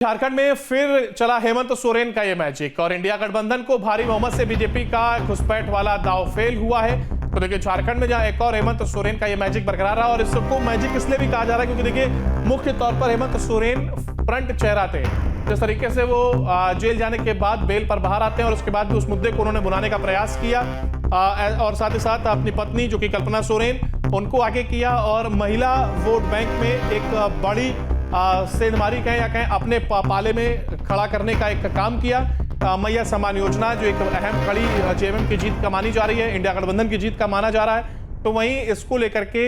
झारखंड में फिर चला हेमंत सोरेन का ये मैजिक और इंडिया गठबंधन को भारी बहुमत से बीजेपी का घुसपैठ वाला दांव फेल हुआ है। तो देखिए झारखंड में जहां एक और हेमंत सोरेन का ये मैजिक बरकरार रहा और इसको मैजिक इसलिए भी कहा जा रहा है क्योंकि देखिए मुख्य तौर पर हेमंत सोरेन फ्रंट चेहरा थे। जिस तरीके से वो जेल जाने के बाद बेल पर बाहर आते हैं और उसके बाद भी उस मुद्दे को उन्होंने बुलाने का प्रयास किया और साथ ही साथ अपनी पत्नी जो कि कल्पना सोरेन उनको आगे किया और महिला वोट बैंक में एक बड़ी सेंधमारी कहें या कहें अपने पाले में खड़ा करने का एक काम किया। मैया सम्मान योजना जो एक अहम कड़ी जेएमएम की जीत का मानी जा रही है, इंडिया गठबंधन की जीत का माना जा रहा है। तो वहीं इसको लेकर के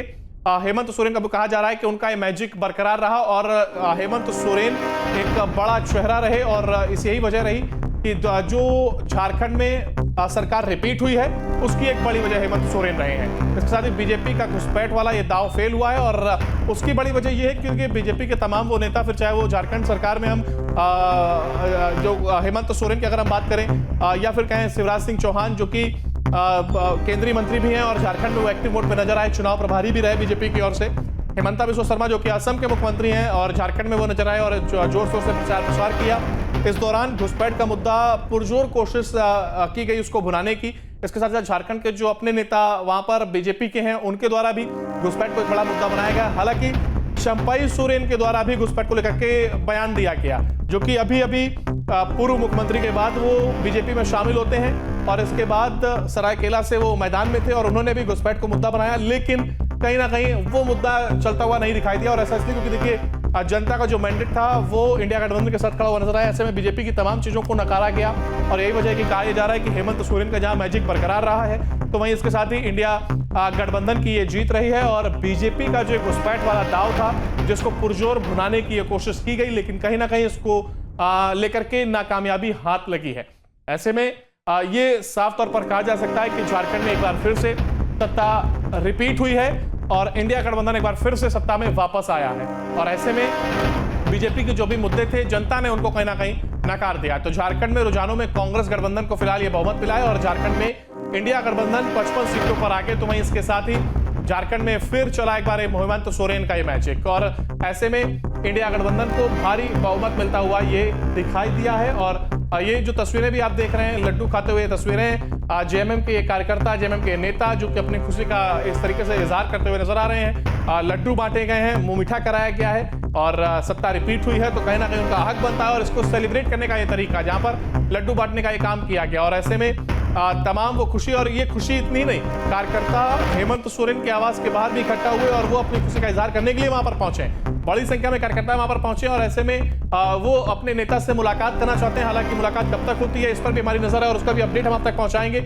हेमंत सोरेन का कहा जा रहा है कि उनका ये मैजिक बरकरार रहा और हेमंत सोरेन एक बड़ा चेहरा रहे और इस यही वजह रही कि जो झारखंड में सरकार रिपीट हुई है उसकी एक बड़ी वजह हेमंत सोरेन रहे हैं। इसके साथ ही बीजेपी का घुसपैठ वाला ये दांव फेल हुआ है और उसकी बड़ी वजह ये है क्योंकि बीजेपी के तमाम वो नेता, फिर चाहे वो झारखंड सरकार में हम जो हेमंत सोरेन की अगर हम बात करें या फिर कहें शिवराज सिंह चौहान जो कि केंद्रीय मंत्री भी हैं और झारखंड में वो एक्टिव मोड पे नजर आए, चुनाव प्रभारी भी रहे बीजेपी की ओर से। हेमंता बिस्वा शर्मा जो कि असम के मुख्यमंत्री हैं और झारखंड में वो नजर आए और जोर शोर से प्रचार किया। इस दौरान घुसपैठ का मुद्दा पुरजोर कोशिश की गई उसको भुनाने की। इसके साथ साथ झारखंड के जो अपने नेता वहां पर बीजेपी के हैं उनके द्वारा भी घुसपैठ को एक बड़ा मुद्दा बनाया गया। हालांकि चंपाई सोरेन के द्वारा भी घुसपैठ को लेकर के बयान दिया गया जो कि अभी पूर्व मुख्यमंत्री के बाद वो बीजेपी में शामिल होते हैं और इसके बाद सरायकेला से वो मैदान में थे और उन्होंने भी घुसपैठ को मुद्दा बनाया, लेकिन कहीं ना कहीं वो मुद्दा चलता हुआ नहीं दिखाई दिया। और ऐसा इसलिए क्योंकि देखिए जनता का जो मैंडेट था वो इंडिया गठबंधन के साथ खड़ा हुआ नजर आया। ऐसे में बीजेपी की तमाम चीजों को नकारा गया और यही वजह है कि कहा जा रहा है कि हेमंत सोरेन का जहां मैजिक बरकरार रहा है तो वहीं इसके साथ ही इंडिया गठबंधन की ये जीत रही है और बीजेपी का जो घुसपैठ वाला दाव था जिसको पुरजोर भुनाने की ये कोशिश की गई, लेकिन कहीं ना कहीं इसको लेकर के नाकामयाबी हाथ लगी है। ऐसे में ये साफ तौर पर कहा जा सकता है कि झारखंड में एक बार फिर से सत्ता रिपीट हुई है और इंडिया गठबंधन एक बार फिर से सत्ता में वापस आया है और ऐसे में बीजेपी के जो भी मुद्दे थे जनता ने उनको कहीं ना कहीं नकार दिया। तो झारखंड में रुझानों में कांग्रेस गठबंधन को फिलहाल ये बहुमत मिला है और झारखंड में इंडिया गठबंधन 55 सीटों पर आके, तो वहीं इसके साथ ही झारखंड में फिर चला एक बार हेमंत सोरेन का ये मैजिक और ऐसे में इंडिया गठबंधन को भारी बहुमत मिलता हुआ ये दिखाई दिया है। और ये जो तस्वीरें भी आप देख रहे हैं लड्डू खाते हुए तस्वीरें जेएमएम के कार्यकर्ता, जेएमएम के नेता जो कि अपनी खुशी का इस तरीके से इजहार करते हुए नजर आ रहे हैं। लड्डू बांटे गए हैं, मुंह मीठा कराया गया है और सत्ता रिपीट हुई है तो कहीं ना कहीं उनका हक बनता है और इसको सेलिब्रेट करने का ये तरीका जहां पर लड्डू बांटने का ये काम किया गया। और ऐसे में तमाम वो खुशी, और ये खुशी इतनी नहीं, कार्यकर्ता हेमंत सोरेन के आवास के बाहर भी इकट्ठा हुए और वो अपनी खुशी का इजहार करने के लिए वहां पर पहुंचे। बड़ी संख्या में कार्यकर्ता वहां पर पहुंचे और ऐसे में वो अपने नेता से मुलाकात करना चाहते हैं। हालांकि मुलाकात कब तक होती है इस पर भी हमारी नजर है और उसका भी अपडेट हम आप तक पहुंचाएंगे।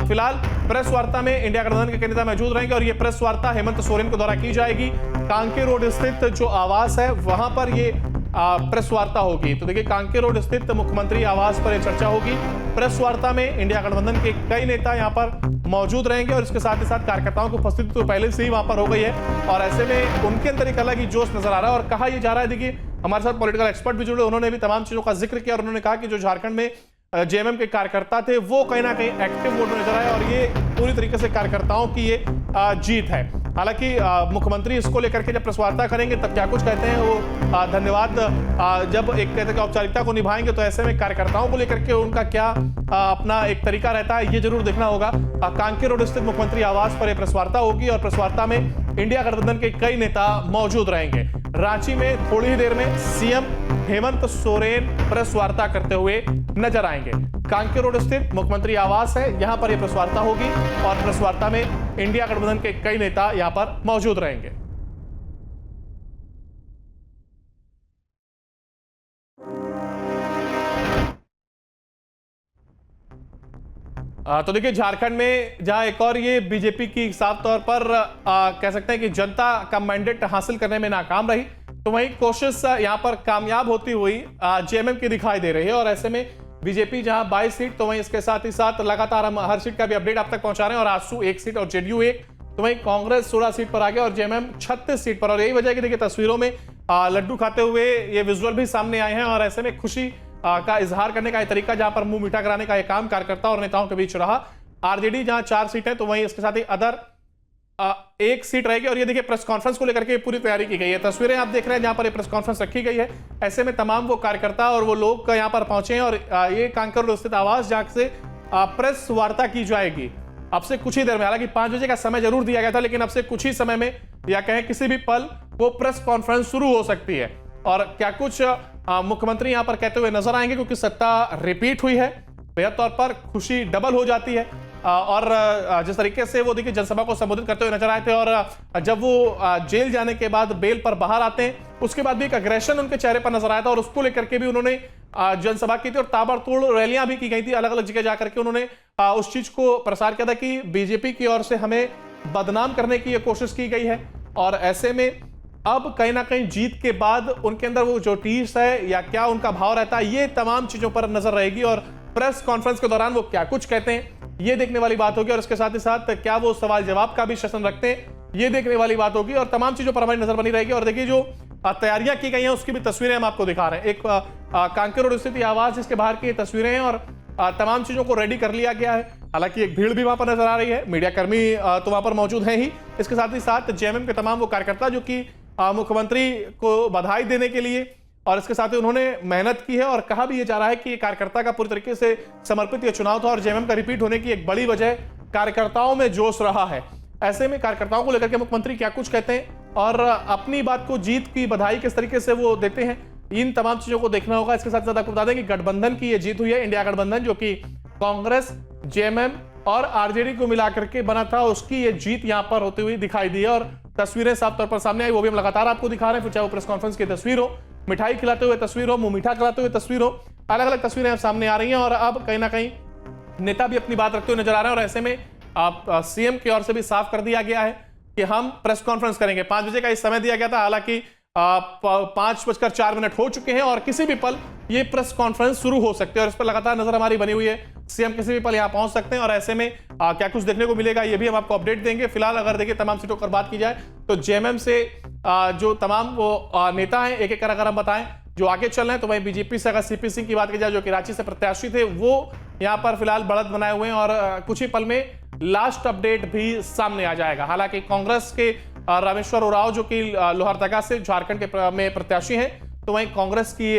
फिलहाल प्रेस वार्ता में इंडिया गठबंधन के नेता मौजूद रहेंगे और ये प्रेस वार्ता हेमंत सोरेन के द्वारा की जाएगी। कांके रोड स्थित जो आवास है वहां पर ये प्रेस वार्ता होगी। तो देखिए कांके रोड स्थित मुख्यमंत्री आवास पर यह चर्चा होगी। प्रेस वार्ता में इंडिया गठबंधन के कई नेता यहां पर मौजूद रहेंगे और इसके साथ ही साथ कार्यकर्ताओं की उपस्थिति तो पहले से ही वहां पर हो गई है और ऐसे में उनके अंदर एक अलग ही जोश नजर आ रहा है। और कहा यह जा रहा है, देखिए हमारे साथ पॉलिटिकल एक्सपर्ट भी जुड़े, उन्होंने भी तमाम चीजों का जिक्र किया और उन्होंने कहा कि जो झारखंड में जेएमएम के कार्यकर्ता थे वो कहीं ना कहीं एक्टिव मोड में नजर आए और ये पूरी तरीके से कार्यकर्ताओं की ये जीत है। हालांकि मुख्यमंत्री इसको लेकर के जब प्रेस वार्ता करेंगे तब क्या कुछ कहते हैं वो धन्यवाद जब एक कहते हैं औपचारिकता को निभाएंगे तो ऐसे में कार्यकर्ताओं को लेकर के उनका क्या अपना एक तरीका रहता है ये जरूर देखना होगा। कांके रोड स्थित मुख्यमंत्री आवास पर यह प्रेस वार्ता होगी और प्रेस वार्ता में इंडिया गठबंधन के कई नेता मौजूद रहेंगे। रांची में थोड़ी ही देर में सीएम हेमंत सोरेन प्रेस वार्ता करते हुए नजर आएंगे। कांके रोड स्थित मुख्यमंत्री आवास है, यहां पर यह प्रेस वार्ता होगी और प्रेस वार्ता में इंडिया गठबंधन के कई नेता यहां पर मौजूद रहेंगे। तो देखिए झारखंड में जहां एक और ये बीजेपी की साफ तौर पर कह सकते हैं कि जनता का मैंडेट हासिल करने में नाकाम रही, तो वहीं कोशिश यहां पर कामयाब होती हुई जेएमएम की दिखाई दे रही है। और ऐसे में बीजेपी जहां 22 सीट, तो वहीं इसके साथ ही साथ लगातार हम हर सीट का भी अपडेट आप तक पहुंचा रहे हैं और आजसू 1 सीट और जेडीयू 1, तो वहीं कांग्रेस 16 सीट पर आ गया और जेएमएम 36 सीट पर। और यही वजह है कि देखिए तस्वीरों में लड्डू खाते हुए ये विजुअल भी सामने आए हैं और ऐसे में खुशी का इजहार करने का तरीका जहां पर मुंह मीठा कराने का यह काम कार्यकर्ता और नेताओं के बीच रहा। आरजेडी जहां 4 सीटें, तो वहीं इसके साथ ही अदर एक सीट रहेगी। और ये देखिए प्रेस कॉन्फ्रेंस को लेकर के पूरी तैयारी की गई है। तस्वीरें आप देख रहे हैं जहां पर ये प्रेस कॉन्फ्रेंस रखी गई है। ऐसे में तमाम वो कार्यकर्ता और वो लोग यहां पर पहुंचे हैं और ये कांकेर रोड स्थित आवास जहां से प्रेस वार्ता की जाएगी अब से कुछ ही देर में। हालांकि 5 बजे का समय जरूर दिया गया था, लेकिन अब से कुछ ही समय में या कहें किसी भी पल वो प्रेस कॉन्फ्रेंस शुरू हो सकती है। और क्या कुछ मुख्यमंत्री यहां पर कहते हुए नजर आएंगे, क्योंकि सत्ता रिपीट हुई है, बेहद तौर पर खुशी डबल हो जाती है। और जिस तरीके से वो देखिए जनसभा को संबोधित करते हुए नजर आए थे, और जब वो जेल जाने के बाद बेल पर बाहर आते हैं, उसके बाद भी एक अग्रेशन उनके चेहरे पर नजर आया था और उसको लेकर के भी उन्होंने जनसभा की थी और ताबड़तोड़ रैलियां भी की गई थी। अलग अलग जगह जाकर के उन्होंने उस चीज को प्रसार किया था कि बीजेपी की ओर से हमें बदनाम करने की यह कोशिश की गई है। और ऐसे में अब कहीं ना कहीं जीत के बाद उनके अंदर वो जो टीस है या क्या उनका भाव रहता है, ये तमाम चीजों पर नजर रहेगी। और प्रेस कॉन्फ्रेंस के दौरान वो क्या कुछ कहते हैं, ये देखने वाली बात होगी। और इसके साथ ही साथ क्या वो सवाल जवाब का भी सेशन रखते हैं, ये देखने वाली बात होगी। और तमाम चीजों पर हमारी नजर बनी रहेगी। और देखिए जो तैयारियां की गई हैं उसकी भी तस्वीरें हम आपको दिखा रहे हैं। एक कांकेर रोड स्थित आवास जिसके बाहर की तस्वीरें हैं और तमाम चीजों को रेडी कर लिया गया है। हालांकि एक भीड़ भी वहां पर नजर आ रही है, मीडिया कर्मी तो वहां पर मौजूद हैं ही। इसके साथ ही साथ जेएमएम के तमाम वो कार्यकर्ता जो कि मुख्यमंत्री को बधाई देने के लिए और इसके साथ ही उन्होंने मेहनत की है। और कहा भी ये जा रहा है कि कार्यकर्ता का पूरी तरीके से समर्पित ये चुनाव था और जेएमएम का रिपीट होने की एक बड़ी वजह कार्यकर्ताओं में जोश रहा है। ऐसे में कार्यकर्ताओं को लेकर के मुख्यमंत्री क्या कुछ कहते हैं और अपनी बात को जीत की बधाई किस तरीके से वो देते हैं, इन तमाम चीजों को देखना होगा। इसके साथ साथ आपको बता दें कि गठबंधन की ये जीत हुई है, इंडिया गठबंधन जो कि कांग्रेस, जेएमएम और आरजेडी को मिलाकर के बना था, उसकी ये जीत यहां पर होती हुई दिखाई दी है। और तस्वीरें साफ तौर पर सामने आई, वो भी हम लगातार आपको दिखा रहे हैं, फिर चाहे वो प्रेस कॉन्फ्रेंस की तस्वीर हो, मिठाई खिलाते हुए तस्वीर हो, मुंह मीठा कराते हुए तस्वीर हो, अलग अलग तस्वीरें सामने आ रही हैं। और अब कहीं ना कहीं नेता भी अपनी बात रखते हुए नजर आ रहे हैं। और ऐसे में आप सीएम की ओर से भी साफ कर दिया गया है कि हम प्रेस कॉन्फ्रेंस करेंगे। 5 बजे का इस समय दिया गया था, हालांकि 5:04 हो चुके हैं और किसी भी पल ये प्रेस कॉन्फ्रेंस शुरू हो सकती है। और इस पर लगातार नजर हमारी बनी हुई है, सीएम किसी भी पल यहां पहुंच सकते हैं। और ऐसे में क्या कुछ देखने को मिलेगा ये भी हम आपको अपडेट देंगे। फिलहाल अगर देखिए तमाम सीटों पर बात की जाए तो जेएमएम से जो तमाम वो नेता हैं एक एक कर अगर हम बताएं जो आगे चल रहे हैं, तो वहीं बीजेपी से अगर सीपी सिंह की बात की जाए जो कि रांची से प्रत्याशी थे, वो यहां पर फिलहाल बढ़त बनाए हुए हैं और कुछ ही पल में लास्ट अपडेट भी सामने आ जाएगा। हालांकि कांग्रेस के रामेश्वर उरांव जो कि लोहरदगा से झारखंड के में प्रत्याशी हैं, तो वहीं कांग्रेस की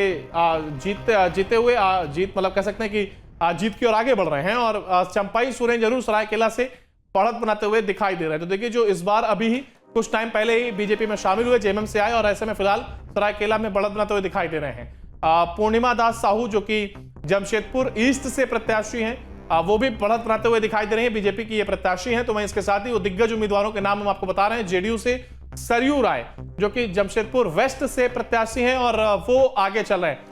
जीते हुए जीत मतलब कह सकते हैं कि जीत की ओर आगे बढ़ रहे हैं। और चंपाई सोरेन जरूर सरायकेला से बढ़त बनाते हुए दिखाई दे रहे हैं। तो देखिए जो इस बार अभी ही कुछ टाइम पहले ही बीजेपी में शामिल हुए, जेएमएम से आए और ऐसे में फिलहाल सरायकेला में बढ़त बनाते हुए दिखाई दे रहे हैं। पूर्णिमा दास साहू जो कि जमशेदपुर ईस्ट से प्रत्याशी हैं, वो भी बढ़त बनाते हुए दिखाई दे रहे हैं, बीजेपी की ये प्रत्याशी हैं। तो वहीं इसके साथ ही वो दिग्गज उम्मीदवारों के नाम हम आपको बता रहे हैं। जेडीयू से सरयू राय जो कि जमशेदपुर वेस्ट से प्रत्याशी हैं और वो आगे चल रहे हैं।